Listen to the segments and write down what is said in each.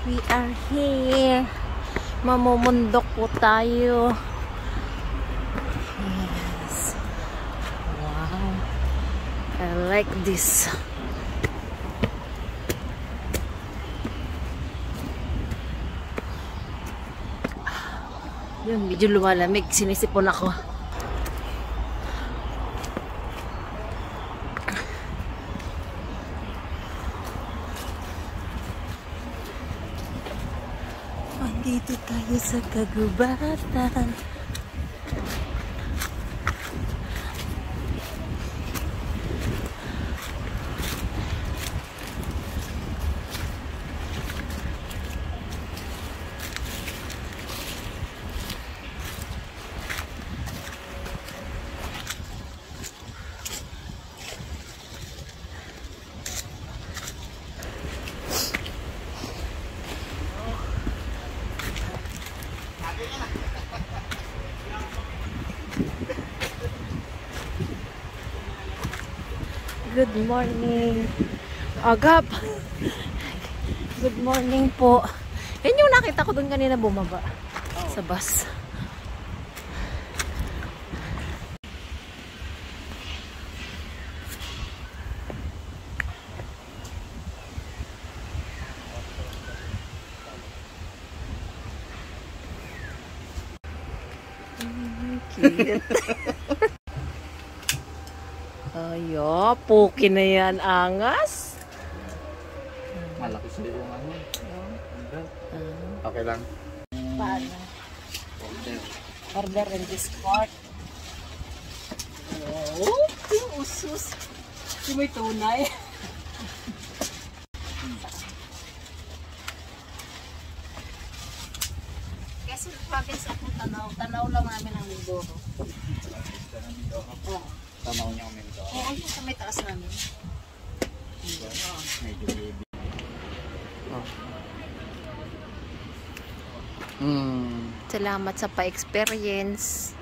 We are here. Mamumundok po tayo. Yes. Wow. I like this. Yun, medyo lumalamig. Sinisipon ako. Dito tayo sa kagubatan. Good morning. Agap. Good morning po. Yan yung nakita ko doon kanina bumaba sa bus. Cute. Ayo, puki na yan, angas. Malaki sa yung ano. Okay lang. Paano? Order in this part. Oh, yung usus. Yung may tunay. Kasi province ako tanaw. Tanaw lang namin ang Mindoro. Oo. Tanaw niya kami ito. Oo, yung sa may taas namin. Medyo baby. Salamat sa pa-experience.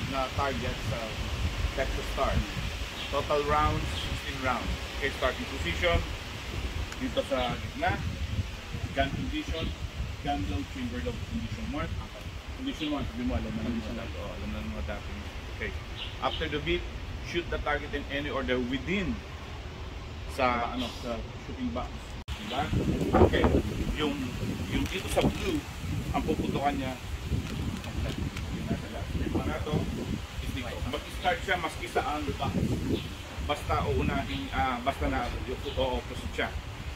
Na target sa Texas Star. Total rounds, 16 rounds. Okay, starting position. Dito sa gitna. Gun condition. Gun load, chamber load, condition 1. Condition 1, sabi mo, alam na naman lang. Alam na naman dati. Okay. After the beep, shoot the target in any order within sa sa shooting box. Diba? Okay. Yung dito sa blue, ang puputukan niya mag-start siya maski sa box. Basta uunahin, basta na yung opposite siya.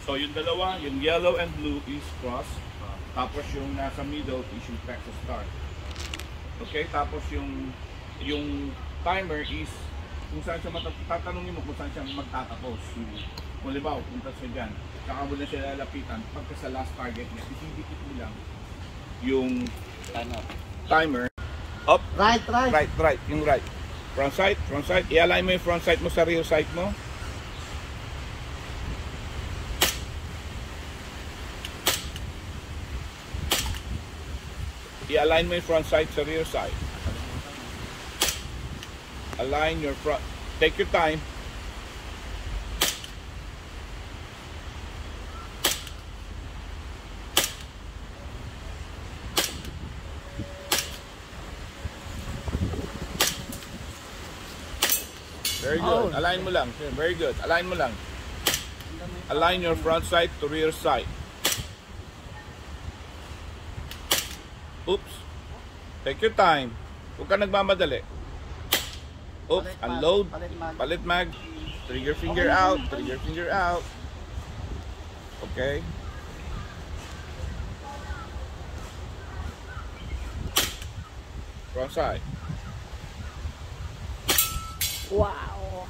So yung dalawa, yung yellow and blue is cross. Tapos yung nasa middle is yung Texas Star. Okay, tapos yung timer is kung saan siya tatanungin mo kung saan siya magtatapos. Kung halimbawa, punta siya dyan, saka mo na siya lalapitan, pagka sa last target niya, ididikit mo lang yung timer. Up, right, yung right. Front sight. I-align mo yung front sight mo sa rear sight mo. I-align mo yung front sight sa rear sight. Align your front. Take your time. Very good. Align mo lang. Very good. Align mo lang. Align your front sight to rear sight. Oops. Take your time. Huwag ka nagmamadali. Oops. Unload. Palit mag. Trigger finger out. Trigger finger out. Okay. Front side. Wow.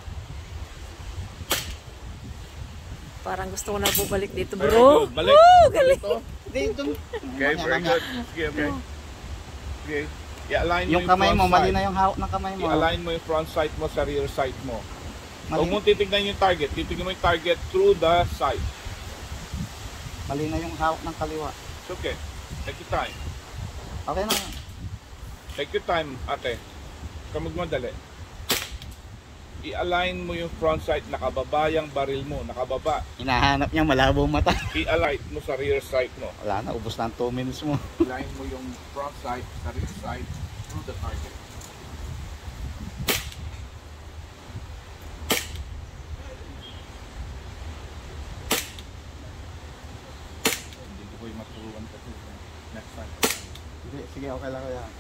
Parang gusto ko na bumalik dito, Very bro. good. Balik. Woo, galing. Dito. Dito. Okay, very good. Okay, okay. Okay. I-align mo Yung kamay mo, front mali side. na yung hawak ng kamay mo. I-align mo yung front sight mo sa rear sight mo. Huwag Mali, mo titignan yung target. Titignan mo yung target through the sight. mali na yung hawak ng kaliwa. It's okay. Take your time. Okay na. Take your time, ate. Huwag kang magmadali. I-align mo yung front sight. Nakababa yung baril mo. Nakababa. Hinahanap niya, malabo mata. I-align mo sa rear sight mo. Wala na, ubos na ang 2 minutes mo. Align mo yung front sight sa rear sight through the target. Hindi ko yung maturuan kasi next time. Sige, sige, okay lang yan.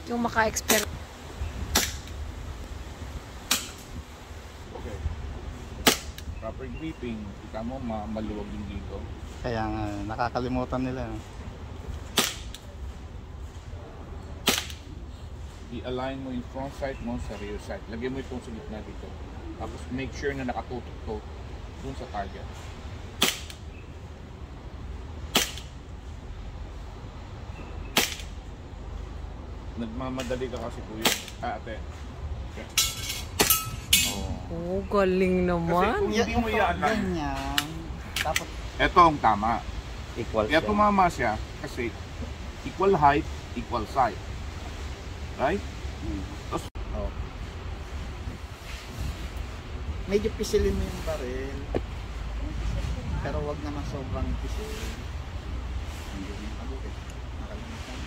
Yung maka-expert. Okay. Proper gripping. Kita mo, maluwag yung dito. Kaya nga, nakakalimutan nila. I-align mo yung front sight mo sa rear sight. Lagyan mo itong sa gitna dito. Tapos make sure na nakatutok to dun sa target. Nagmamadali ka kasi kuya. Ate. Okay. Oh. Oh, galing naman. Kung hindi mo i-align, Ganyan. Tapos, ito ang tama. equal Kaya siya. tumama siya kasi equal height, equal size. Right? Hmm. Oh. Medyo pisilin mo yung baril. Pero wag naman sobrang pisilin. Hindi mo nakalimutan. Nakalimutan.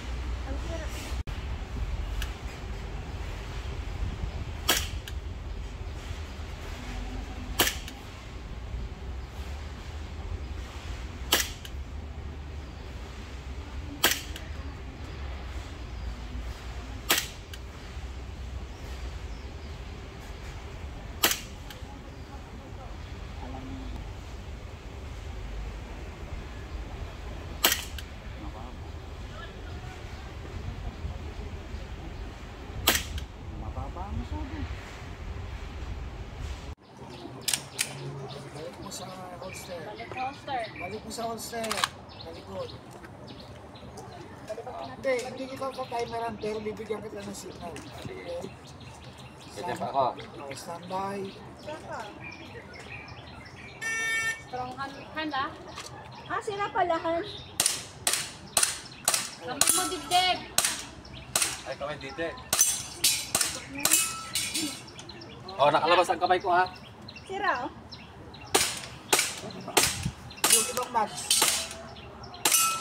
Mababa masyado. Balik mo sa holster. Balik mo sa holster. Talikod. Hindi kita ka-timeran pero bibigyan kita ng signal. Okay? Pwede pa ako. Standby. Strong hand ah. Ah, sila pala, Han. Kamay mo dibdib. Ay, kamay dito eh. Oh, nakalabas ang kamay ko ha. Sira, oh. Yung ibang match.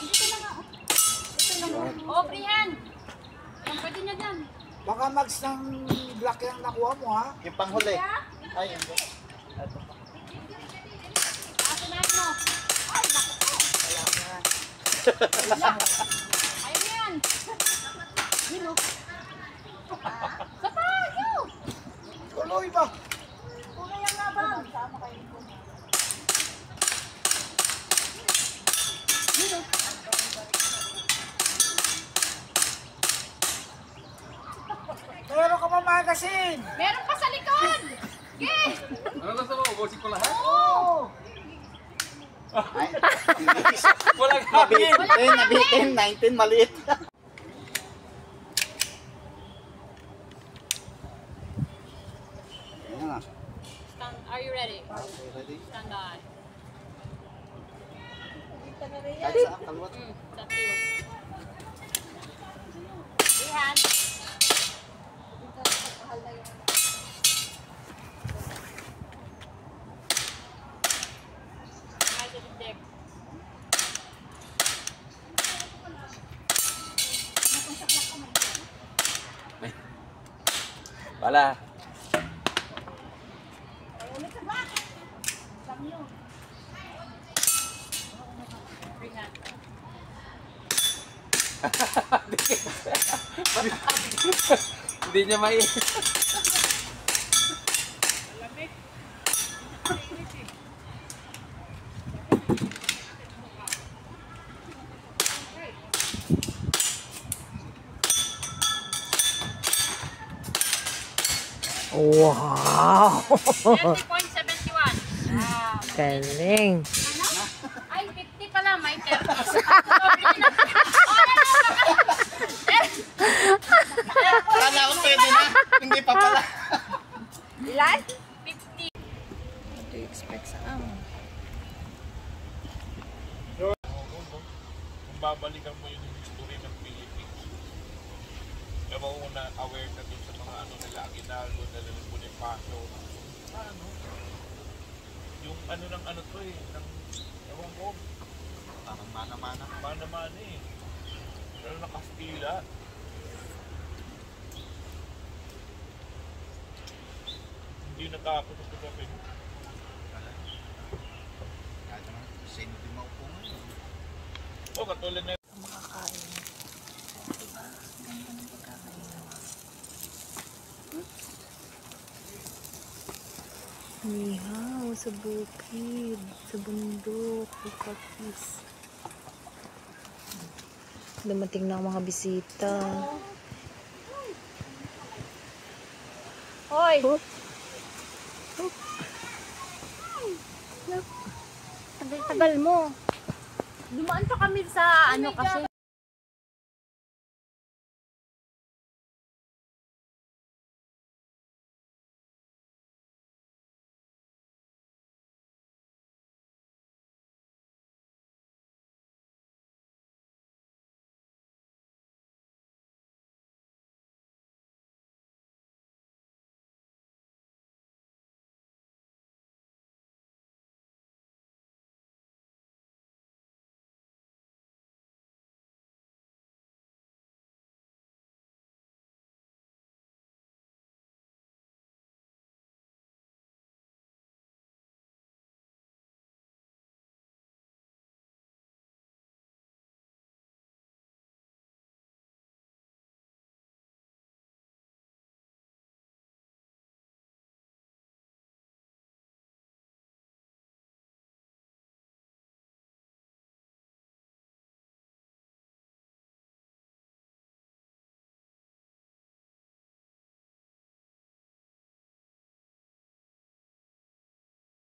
Dito lang, oh. Ito lang, oh. Oh, free hand. Ang pwede niya dyan. Baka mags ng black yung nakuha mo ha. Yung panghuli. Ay, hindi. Asunahin mo. Ayun yan. Yun oh. Sapay! Yun! Tuloy ba? Kulay ang labang. Sama kayo. Meron ka pa magasin! Meron pa sa likod! Okay! Ano gusto mo? Ubusin ko lahat? Oo! Ay, Walang hangin! nabitin, 19, maliit. Ayan na. Are you ready? Okay, ready? Stand by. Kahit saan, kalwat. It's up to you. Free hand. Kamay sa dibdib. Wala. Free hand. Hindi niya mai... Wow! 30.71. Galing. Ay, 50 pala, may 30. Kala ko pwede na. Hindi pa pala. Ilan? 50. What do you expect sa amo? Kung babalikan mo yung history ng Philippines, ewan ko na aware ka dun sa mga ano nila, Aguinaldo, nila ng Bonifacio, ano, yung ano ng ano to eh, ng, ewan ko, Parang mana-mana. mana-mana eh, pero na Kastila. Hindi natapos ito sa Pilipinas. Kaya naman, sentimaw po ngayon. O, katulad na Makakain. Diba? Ganda ng pagkakain. Nihaw sa bukid, sa bundok, bukakis. Dumating na ang mga bisita. Hoy! Tagal mo. Dumaan pa kami sa ano kasi.